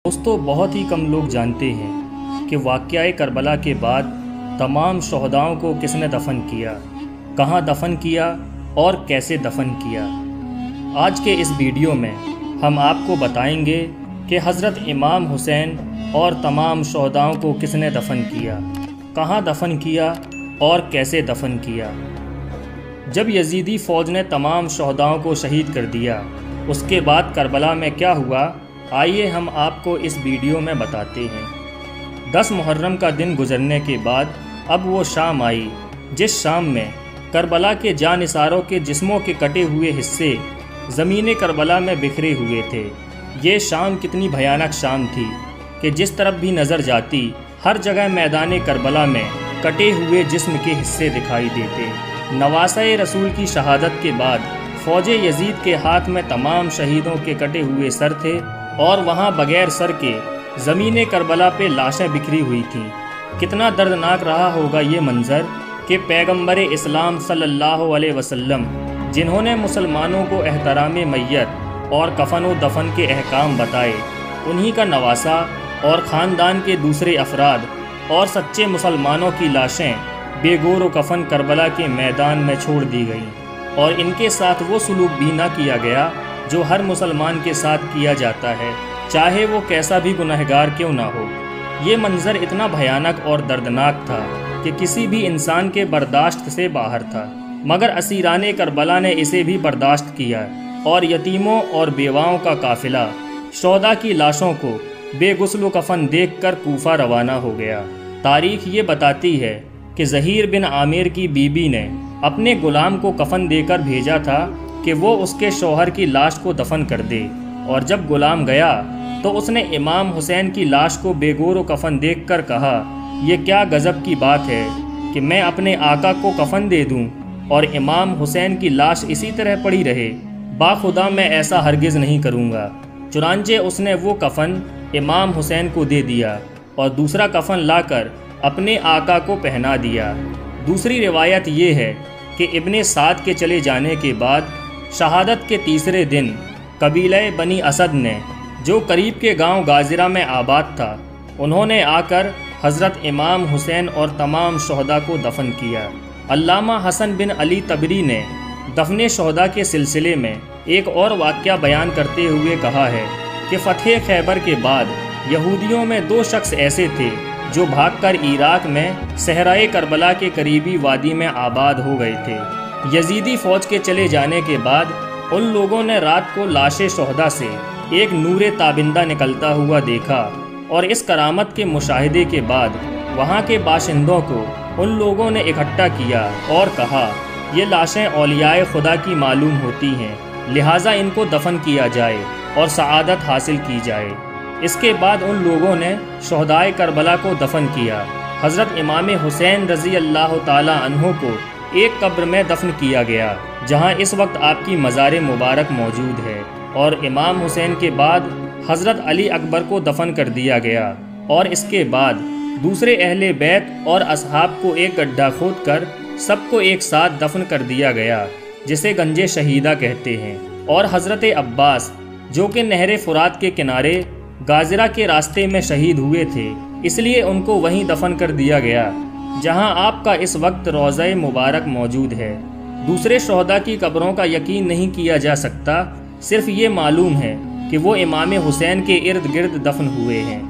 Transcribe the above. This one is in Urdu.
دوستو، بہت ہی کم لوگ جانتے ہیں کہ واقعہ کربلا کے بعد تمام شہداؤں کو کس نے دفن کیا، کہاں دفن کیا اور کیسے دفن کیا۔ آج کے اس ویڈیو میں ہم آپ کو بتائیں گے کہ حضرت امام حسین اور تمام شہداؤں کو کس نے دفن کیا، کہاں دفن کیا اور کیسے دفن کیا۔ جب یزیدی فوج نے تمام شہداؤں کو شہید کر دیا، اس کے بعد کربلا میں کیا ہوا، آئیے ہم آپ کو اس ویڈیو میں بتاتے ہیں۔ 10 محرم کا دن گزرنے کے بعد اب وہ شام آئی جس شام میں کربلا کے جانثاروں کے جسموں کے کٹے ہوئے حصے زمین کربلا میں بکھرے ہوئے تھے۔ یہ شام کتنی بھیانک شام تھی کہ جس طرف بھی نظر جاتی ہر جگہ میدان کربلا میں کٹے ہوئے جسم کے حصے دکھائی دیتے۔ نواسۂ رسول کی شہادت کے بعد فوج یزید کے ہاتھ میں تمام شہیدوں کے کٹے ہوئے سر تھے اور وہاں بغیر سر کے زمین کربلا پہ لاشیں بکھری ہوئی تھیں۔ کتنا دردناک رہا ہوگا یہ منظر کہ پیغمبر اسلام صلی اللہ علیہ وسلم، جنہوں نے مسلمانوں کو احترام میت اور کفن و دفن کے احکام بتائے، انہی کا نواسہ اور خاندان کے دوسرے افراد اور سچے مسلمانوں کی لاشیں بے گور و کفن کربلا کے میدان میں چھوڑ دی گئیں، اور ان کے ساتھ وہ سلوک بھی نہ کیا گیا جو ہر مسلمان کے ساتھ کیا جاتا ہے، چاہے وہ کیسا بھی گنہگار کیوں نہ ہو۔ یہ منظر اتنا بھیانک اور دردناک تھا کہ کسی بھی انسان کے برداشت سے باہر تھا، مگر اسیران کربلا نے اسے بھی برداشت کیا، اور یتیموں اور بیواؤں کا قافلہ شہداء کی لاشوں کو بے غسل و کفن دیکھ کر کوفہ روانہ ہو گیا۔ تاریخ یہ بتاتی ہے کہ زہیر بن عامر کی بیوی نے اپنے غلام کو کفن دے کر بھیجا تھا کہ وہ اس کے شوہر کی لاش کو دفن کر دے، اور جب غلام گیا تو اس نے امام حسین کی لاش کو بے گور و کفن دیکھ کر کہا، یہ کیا غضب کی بات ہے کہ میں اپنے آقا کو کفن دے دوں اور امام حسین کی لاش اسی طرح پڑی رہے، باخدا میں ایسا ہرگز نہیں کروں گا۔ چنانچہ اس نے وہ کفن امام حسین کو دے دیا اور دوسرا کفن لا کر اپنے آقا کو پہنا دیا۔ دوسری روایت یہ ہے کہ ابن سعد کے چلے جانے کے بعد شہادت کے تیسرے دن قبیلہ بنی اسد نے، جو قریب کے گاؤں گازرہ میں آباد تھا، انہوں نے آ کر حضرت امام حسین اور تمام شہداء کو دفن کیا۔ علامہ حسن بن علی تبری نے دفن شہداء کے سلسلے میں ایک اور واقعہ بیان کرتے ہوئے کہا ہے کہ فتح خیبر کے بعد یہودیوں میں 2 شخص ایسے تھے جو بھاگ کر عراق میں صحرائے کربلا کے قریبی وادی میں آباد ہو گئے تھے۔ یزیدی فوج کے چلے جانے کے بعد ان لوگوں نے رات کو لاش شہداء سے ایک نور تابندہ نکلتا ہوا دیکھا، اور اس کرامت کے مشاہدے کے بعد وہاں کے باشندوں کو ان لوگوں نے اکٹھا کیا اور کہا، یہ لاشیں اولیاء خدا کی معلوم ہوتی ہیں، لہٰذا ان کو دفن کیا جائے اور سعادت حاصل کی جائے۔ اس کے بعد ان لوگوں نے شہداء کربلا کو دفن کیا۔ حضرت امام حسین رضی اللہ تعالی عنہ کو ایک قبر میں دفن کیا گیا جہاں اس وقت آپ کی مزار مبارک موجود ہے، اور امام حسین کے بعد حضرت علی اکبر کو دفن کر دیا گیا، اور اس کے بعد دوسرے اہل بیت اور اصحاب کو ایک گڈھا کھود کر سب کو ایک ساتھ دفن کر دیا گیا، جسے گنج شہیدہ کہتے ہیں۔ اور حضرت عباس، جو کہ نہر فرات کے کنارے گازرہ کے راستے میں شہید ہوئے تھے، اس لیے ان کو وہیں دفن کر دیا گیا جہاں آپ کا اس وقت روضہ مبارک موجود ہے۔ دوسرے شہداء کی قبروں کا یقین نہیں کیا جا سکتا، صرف یہ معلوم ہے کہ وہ امام حسین کے ارد گرد دفن ہوئے ہیں۔